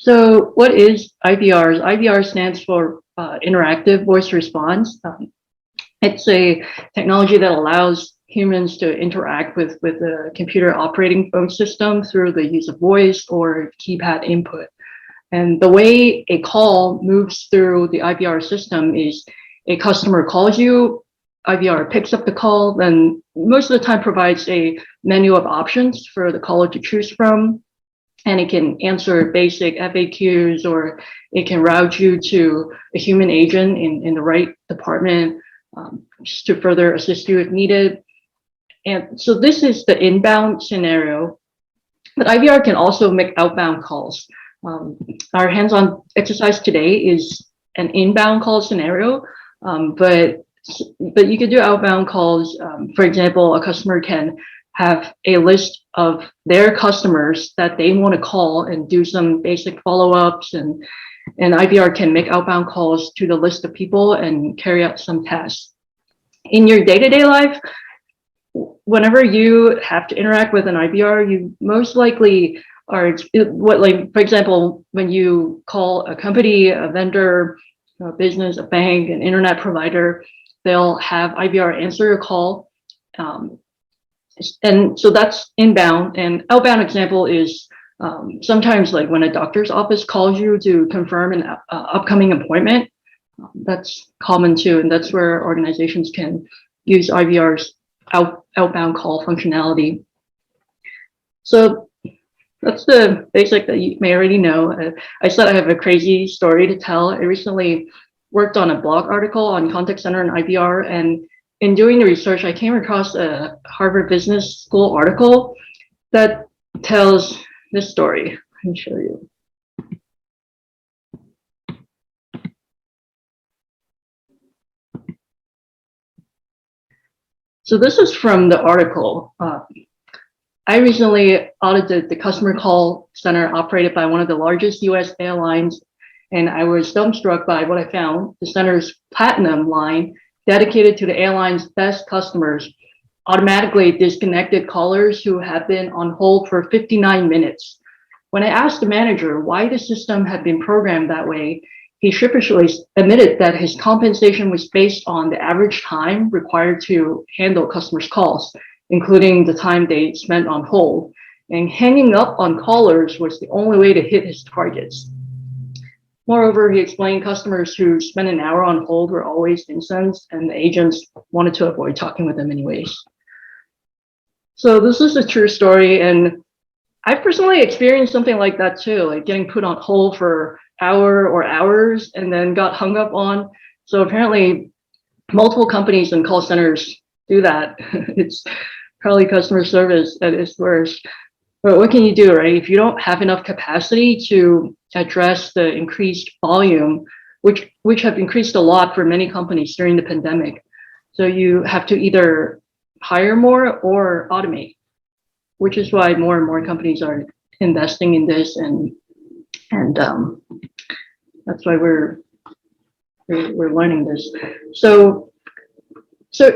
So what is IVR? IVR stands for interactive voice response. It's a technology that allows humans to interact with the computer operating phone system through the use of voice or keypad input. And the way a call moves through the IVR system is a customer calls you, IVR picks up the call, then most of the time provides a menu of options for the caller to choose from. And it can answer basic FAQs, or it can route you to a human agent in the right department just to further assist you if needed. And so this is the inbound scenario, but IVR can also make outbound calls. Our hands-on exercise today is an inbound call scenario, but you could do outbound calls. For example, a customer can have a list of their customers that they want to call and do some basic follow-ups, and IVR can make outbound calls to the list of people and carry out some tasks. In your day-to-day life, whenever you have to interact with an IVR, you most likely are for example, when you call a company, a vendor, a business, a bank, an internet provider, they'll have IVR answer your call. And so that's inbound. And outbound example is sometimes like when a doctor's office calls you to confirm an upcoming appointment. That's common too, and that's where organizations can use IVR's outbound call functionality. So that's the basic that you may already know. I said I have a crazy story to tell. I recently worked on a blog article on contact center and IVR, and in doing the research, I came across a Harvard Business School article that tells this story. Let me show you. So this is from the article. I recently audited the customer call center operated by one of the largest US airlines, and I was dumbstruck by what I found. The center's platinum line, dedicated to the airline's best customers, automatically disconnected callers who had been on hold for 59 minutes. When I asked the manager why the system had been programmed that way, he sheepishly admitted that his compensation was based on the average time required to handle customers' calls, including the time they spent on hold. And hanging up on callers was the only way to hit his targets. Moreover, he explained customers who spent an hour on hold were always incensed, and the agents wanted to avoid talking with them anyways. So this is a true story, and I've personally experienced something like that too, like getting put on hold for hour or hours and then got hung up on. So apparently multiple companies and call centers do that. It's probably customer service that is worse. But what can you do, right? If you don't have enough capacity to address the increased volume, which have increased a lot for many companies during the pandemic. So you have to either hire more or automate, which is why more and more companies are investing in this, and that's why we're learning this. So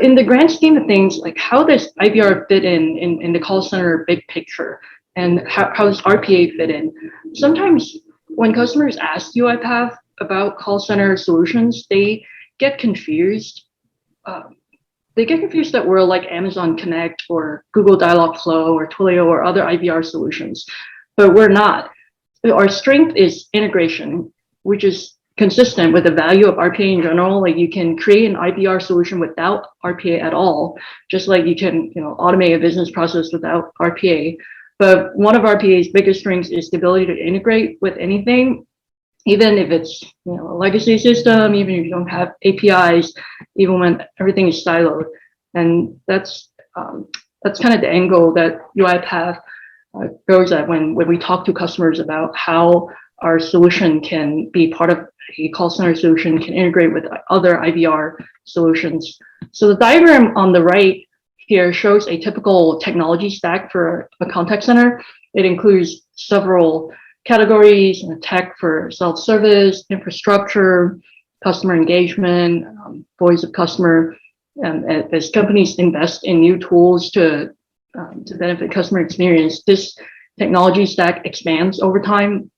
in the grand scheme of things, like how does IVR fit in the call center big picture, and how does RPA fit in? Sometimes when customers ask UiPath about call center solutions, they get confused. That we're like Amazon Connect or Google Dialogflow or Twilio or other IVR solutions, but we're not. Our strength is integration, which is consistent with the value of RPA in general. Like you can create an IVR solution without RPA at all, just like you can, automate a business process without RPA. But one of RPA's biggest strengths is the ability to integrate with anything, even if it's a legacy system, even if you don't have APIs, even when everything is siloed. And that's kind of the angle that UiPath goes at when we talk to customers about how our solution can be part of a call center solution, can integrate with other IVR solutions. So the diagram on the right here shows a typical technology stack for a contact center. It includes several categories: tech for self-service, infrastructure, customer engagement, voice of customer. As companies invest in new tools to benefit customer experience, this technology stack expands over time.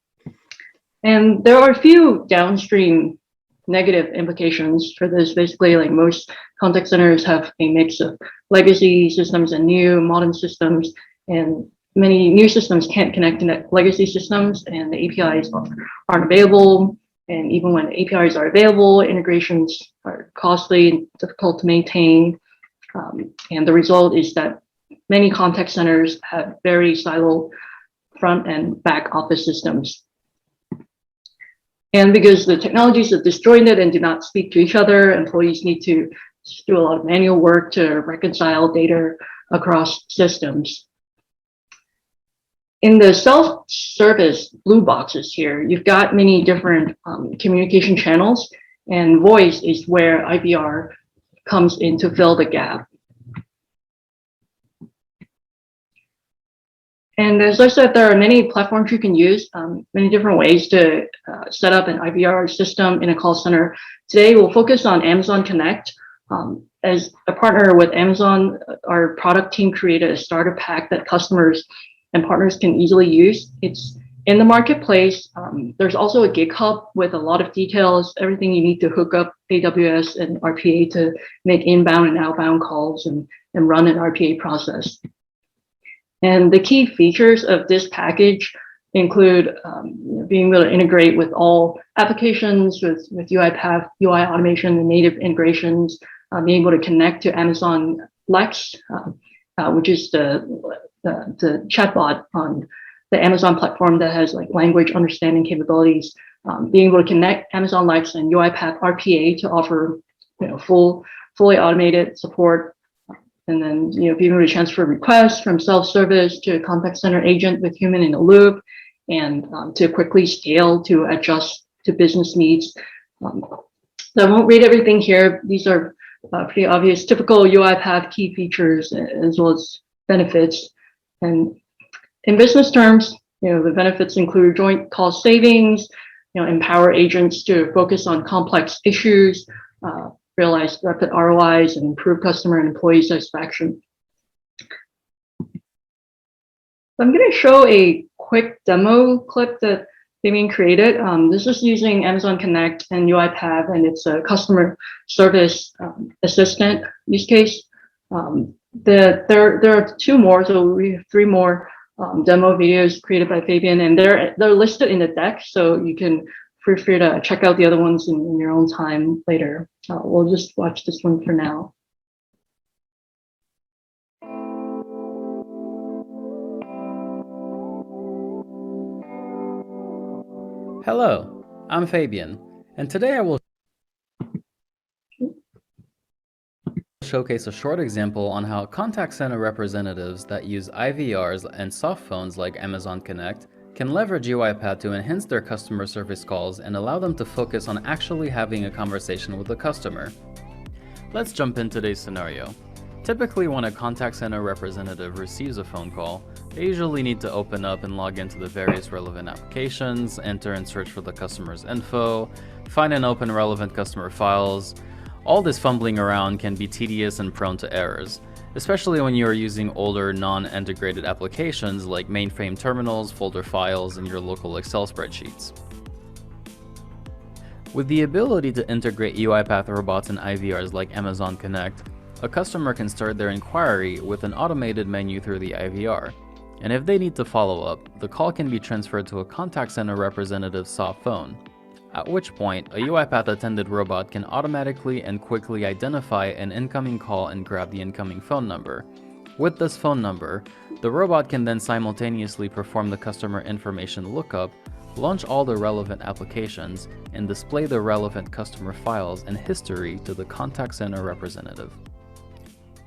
And there are a few downstream negative implications for this. Basically, like most contact centers have a mix of legacy systems and new modern systems, and many new systems can't connect to legacy systems, and the APIs aren't available. And even when APIs are available, integrations are costly and difficult to maintain. And the result is that many contact centers have very siloed front and back office systems. And because the technologies are disjointed and do not speak to each other, employees need to do a lot of manual work to reconcile data across systems. In the self-service blue boxes here, you've got many different communication channels, and voice is where IVR comes in to fill the gap. And as I said, there are many platforms you can use, many different ways to set up an IVR system in a call center. Today, we'll focus on Amazon Connect. As a partner with Amazon, our product team created a starter pack that customers and partners can easily use. It's in the marketplace. There's also a GitHub with a lot of details, everything you need to hook up AWS and RPA to make inbound and outbound calls and run an RPA process. And the key features of this package include being able to integrate with all applications with UiPath, UI automation, and native integrations, being able to connect to Amazon Lex, which is the chatbot on the Amazon platform that has like language understanding capabilities, being able to connect Amazon Lex and UiPath RPA to offer fully automated support. And then, being able to transfer requests from self-service to a contact center agent with human in the loop, and to quickly scale to adjust to business needs. So I won't read everything here. These are pretty obvious, typical UiPath key features as well as benefits. And in business terms, the benefits include joint cost savings, empower agents to focus on complex issues, realize rapid ROIs, and improve customer and employee satisfaction. I'm going to show a quick demo clip that Fabian created. This is using Amazon Connect and UiPath, and it's a customer service assistant use case. There are two more, so we have three more demo videos created by Fabian, and they're listed in the deck, so you can feel free to check out the other ones in your own time later. We'll just watch this one for now. Hello, I'm Fabian, and today I will showcase a short example on how contact center representatives that use IVRs and soft phones like Amazon Connect can leverage UiPath to enhance their customer service calls and allow them to focus on actually having a conversation with the customer. Let's jump into today's scenario. Typically, when a contact center representative receives a phone call, they usually need to open up and log into the various relevant applications, enter and search for the customer's info, find and open relevant customer files. All this fumbling around can be tedious and prone to errors, especially when you are using older non-integrated applications like mainframe terminals, folder files, and your local Excel spreadsheets. With the ability to integrate UiPath robots and IVRs like Amazon Connect, a customer can start their inquiry with an automated menu through the IVR, and if they need to follow up, the call can be transferred to a contact center representative's soft phone, at which point a UiPath-attended robot can automatically and quickly identify an incoming call and grab the incoming phone number. With this phone number, the robot can then simultaneously perform the customer information lookup, launch all the relevant applications, and display the relevant customer files and history to the contact center representative.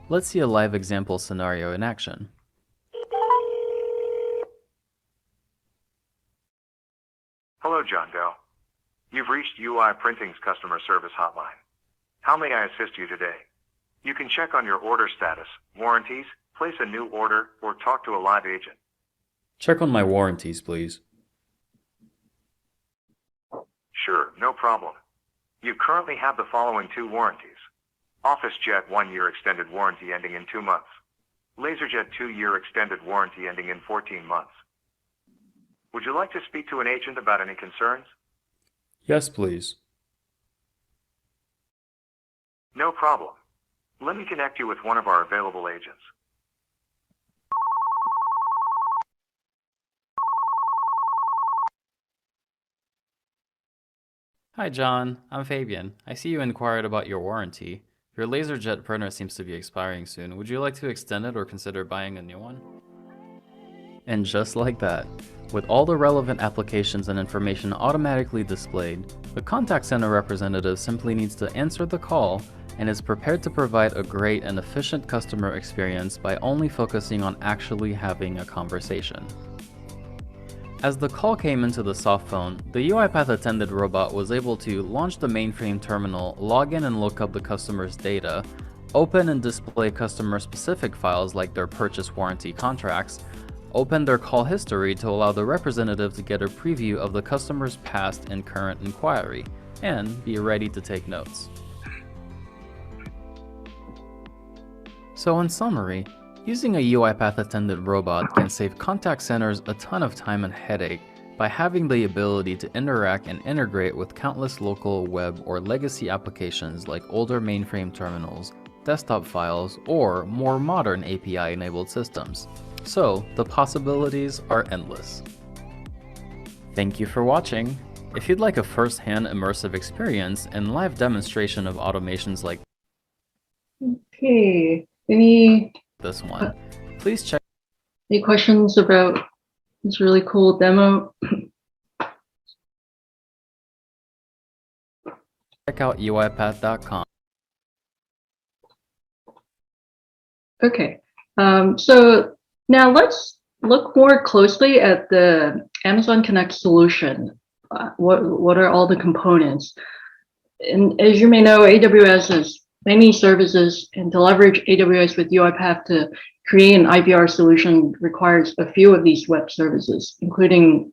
Let's see a live example scenario in action. Hello, John Doe. You've reached UI Printing's customer service hotline. How may I assist you today? You can check on your order status, warranties, place a new order, or talk to a live agent. Check on my warranties, please. Sure, no problem. You currently have the following two warranties. OfficeJet 1-year extended warranty ending in 2 months. LaserJet 2-year extended warranty ending in 14 months. Would you like to speak to an agent about any concerns? Yes, please. No problem. Let me connect you with one of our available agents. Hi, John. I'm Fabian. I see you inquired about your warranty. Your LaserJet printer seems to be expiring soon. Would you like to extend it or consider buying a new one? And just like that, with all the relevant applications and information automatically displayed, the contact center representative simply needs to answer the call and is prepared to provide a great and efficient customer experience by only focusing on actually having a conversation. As the call came into the soft phone, the UiPath attended robot was able to launch the mainframe terminal, log in and look up the customer's data, open and display customer-specific files like their purchase warranty contracts, open their call history to allow the representative to get a preview of the customer's past and current inquiry, and be ready to take notes. So in summary, using a UiPath attended robot can save contact centers a ton of time and headache by having the ability to interact and integrate with countless local web or legacy applications like older mainframe terminals, desktop files, or more modern API-enabled systems. So the possibilities are endless. Thank you for watching. If you'd like a first-hand immersive experience and live demonstration of automations like Okay, any this one, please check questions about this really cool demo? out uipath.com. Okay, so now let's look more closely at the Amazon Connect solution. What are all the components? And as you may know, AWS has many services, and to leverage AWS with UiPath to create an IVR solution requires a few of these web services, including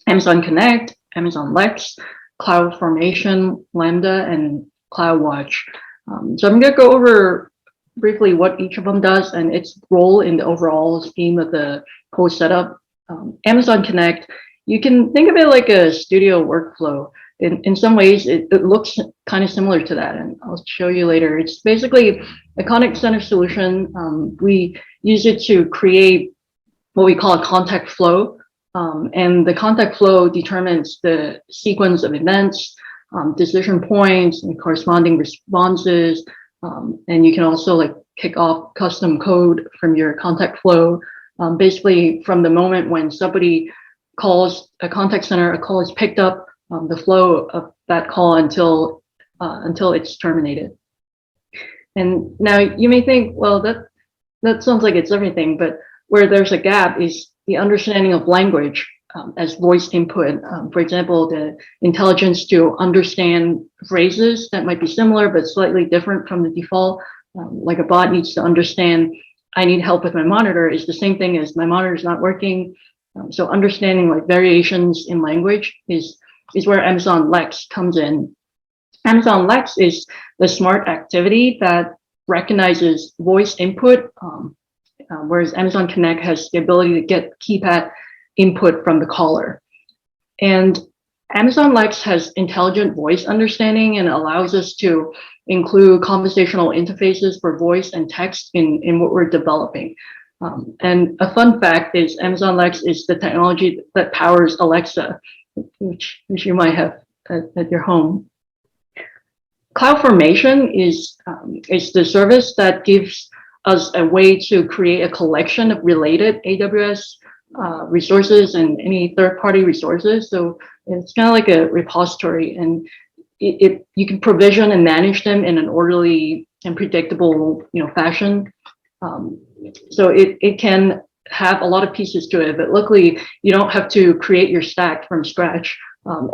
Amazon Connect, Amazon Lex, CloudFormation, Lambda, and CloudWatch. So I'm going to go over briefly what each of them does and its role in the overall scheme of the whole setup. Amazon Connect, you can think of it like a studio workflow. In some ways, it looks kind of similar to that, and I'll show you later. It's basically a contact center solution. We use it to create what we call a contact flow, and the contact flow determines the sequence of events, decision points, and corresponding responses. And you can also like kick off custom code from your contact flow. Basically, from the moment when somebody calls a contact center, a call is picked up, the flow of that call until it's terminated. And now you may think, well, that sounds like it's everything, but where there's a gap is the understanding of language as voice input. For example, the intelligence to understand phrases that might be similar but slightly different from the default. Like a bot needs to understand, I need help with my monitor is the same thing as my monitor is not working. So understanding like variations in language is where Amazon Lex comes in. Amazon Lex is the smart activity that recognizes voice input, whereas Amazon Connect has the ability to get keypad input from the caller. And Amazon Lex has intelligent voice understanding and allows us to include conversational interfaces for voice and text in what we're developing. And a fun fact is Amazon Lex is the technology that powers Alexa, which you might have at your home. CloudFormation is the service that gives us a way to create a collection of related AWS resources and any third-party resources. So it's kind of like a repository, and you can provision and manage them in an orderly and predictable fashion. So it can have a lot of pieces to it, but luckily you don't have to create your stack from scratch.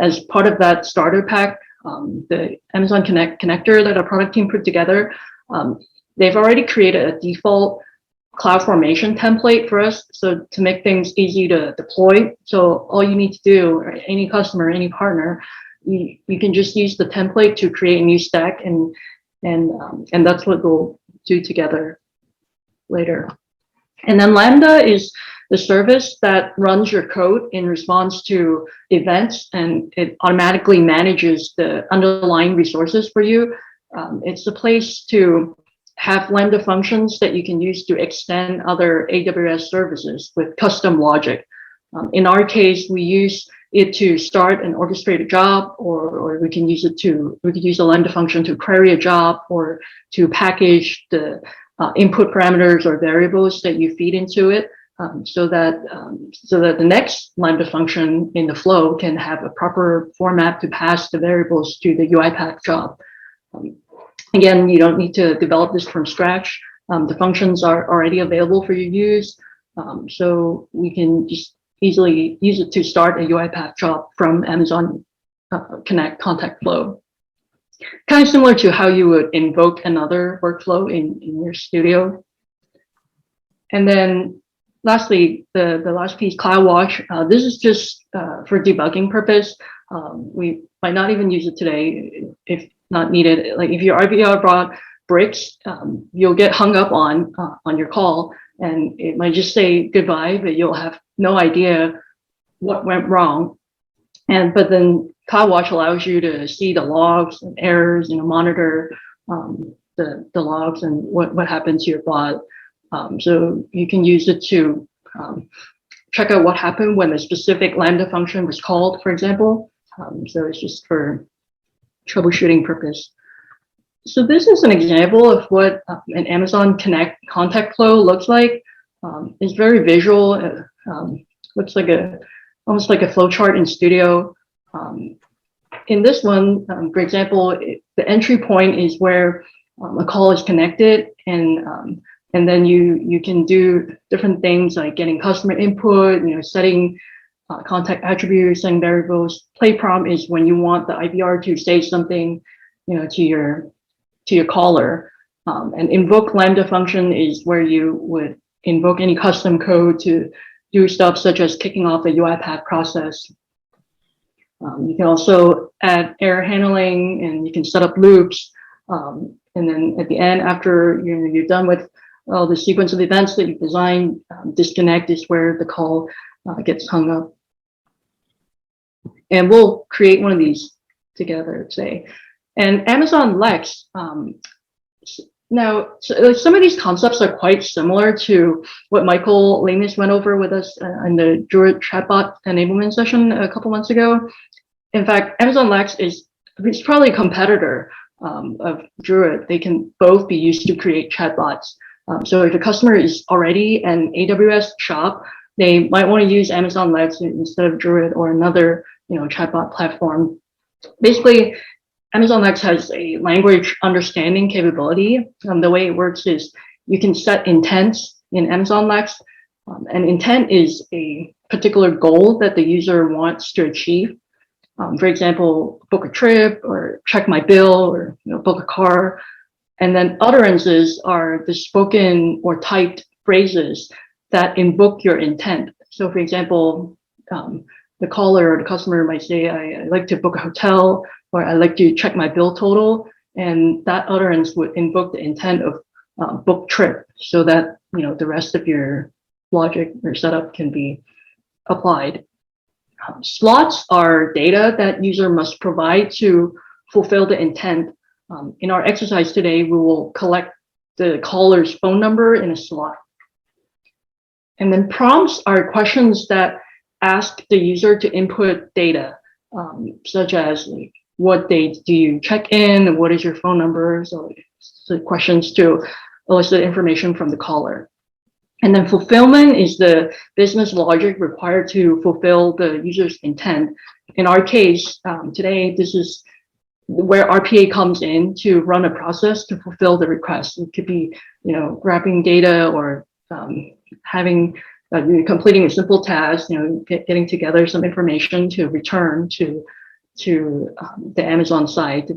As part of that starter pack, the Amazon Connect connector that our product team put together, they've already created a default CloudFormation template for us, so to make things easy to deploy. So all you need to do, or any customer, any partner, you can just use the template to create a new stack, and that's what we'll do together later. And then Lambda is the service that runs your code in response to events, and it automatically manages the underlying resources for you. It's a place to have Lambda functions that you can use to extend other AWS services with custom logic. In our case, we use it to start and orchestrate a job, or we can use a Lambda function to query a job, or to package the input parameters or variables that you feed into it, so that the next Lambda function in the flow can have a proper format to pass the variables to the UiPath job. Again, you don't need to develop this from scratch. The functions are already available for your use, so we can just easily use it to start a UiPath job from Amazon Connect contact flow. Kind of similar to how you would invoke another workflow in your studio. And then lastly, the last piece, CloudWatch. This is just for debugging purpose. We might not even use it today if not needed. Like if your IVR brought bricks, you'll get hung up on your call, and it might just say goodbye, but you'll have no idea what went wrong. But then CloudWatch allows you to see the logs and errors, monitor the logs and what happened to your bot. So you can use it to check out what happened when a specific Lambda function was called, for example. So it's just for troubleshooting purpose. So this is an example of what an Amazon Connect contact flow looks like. It's very visual. Looks like almost like a flow chart in Studio. In this one, for example, the entry point is where a call is connected, and then you can do different things like getting customer input, setting contact attributes, setting variables. Play prompt is when you want the IVR to say something, to your caller. And invoke Lambda function is where you would invoke any custom code to do stuff such as kicking off a UiPath process. You can also add error handling, and you can set up loops. And then at the end, after you're done with the sequence of events that you've designed, disconnect is where the call gets hung up. And we'll create one of these together today. And Amazon Lex. Now, some of these concepts are quite similar to what Michael Lemus went over with us in the Druid chatbot enablement session a couple months ago. In fact, Amazon Lex is probably a competitor of Druid. They can both be used to create chatbots. So if a customer is already an AWS shop, they might want to use Amazon Lex instead of Druid or another chatbot platform. Basically, Amazon Lex has a language understanding capability. The way it works is you can set intents in Amazon Lex. An intent is a particular goal that the user wants to achieve. For example, book a trip, or check my bill, or book a car. And then utterances are the spoken or typed phrases that invoke your intent. So for example, the caller or the customer might say, I like to book a hotel, or I like to check my bill total. And that utterance would invoke the intent of book trip, so that the rest of your logic or setup can be applied. Slots are data that user must provide to fulfill the intent. In our exercise today, we will collect the caller's phone number in a slot. And then prompts are questions that ask the user to input data, such as what date do you check in, and what is your phone number? So questions to elicit information from the caller. And then fulfillment is the business logic required to fulfill the user's intent. In our case, today, this is where RPA comes in to run a process to fulfill the request. It could be, grabbing data, or completing a simple task, getting together some information to return to the Amazon side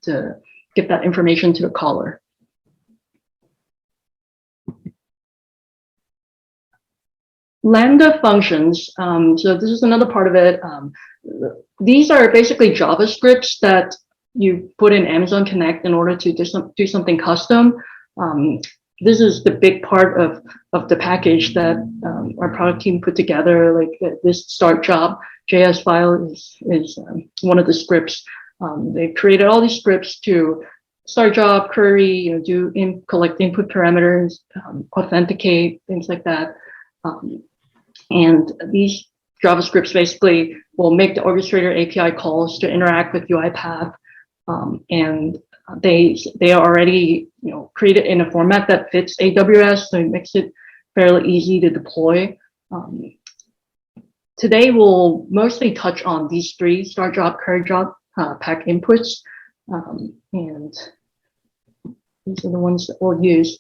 to give that information to the caller. Lambda functions, so this is another part of it. These are basically JavaScripts that you put in Amazon Connect in order to do something custom. this is the big part of the package that our product team put together. Like this start job JS file is one of the scripts. They created all these scripts to start job, query, collect input parameters, authenticate, things like that. And these JavaScripts basically will make the orchestrator API calls to interact with UiPath, and they are already created in a format that fits AWS, so it makes it fairly easy to deploy. Today we'll mostly touch on these three: start job, query job, pack inputs, and these are the ones that we'll use.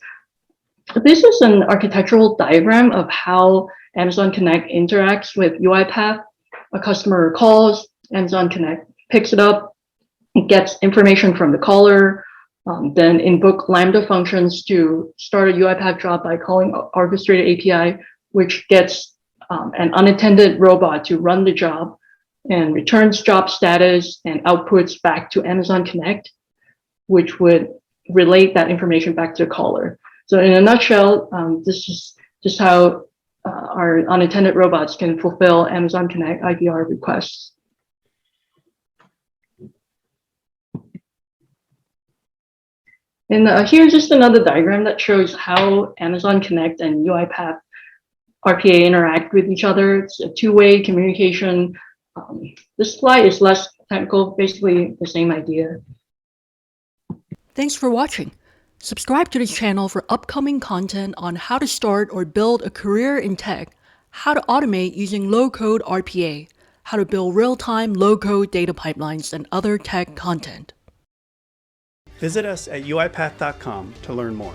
This is an architectural diagram of how Amazon Connect interacts with UiPath. A customer calls, Amazon Connect picks it up, it gets information from the caller, then invoke Lambda functions to start a UiPath job by calling orchestrator API, which gets an unattended robot to run the job and returns job status and outputs back to Amazon Connect, which would relate that information back to the caller. So in a nutshell, this is just how our unattended robots can fulfill Amazon Connect IVR requests. And here's just another diagram that shows how Amazon Connect and UiPath RPA interact with each other. It's a two-way communication. This slide is less technical, basically the same idea. Thanks for watching. Subscribe to this channel for upcoming content on how to start or build a career in tech, how to automate using low-code RPA, how to build real-time low-code data pipelines, and other tech content. Visit us at uipath.com to learn more.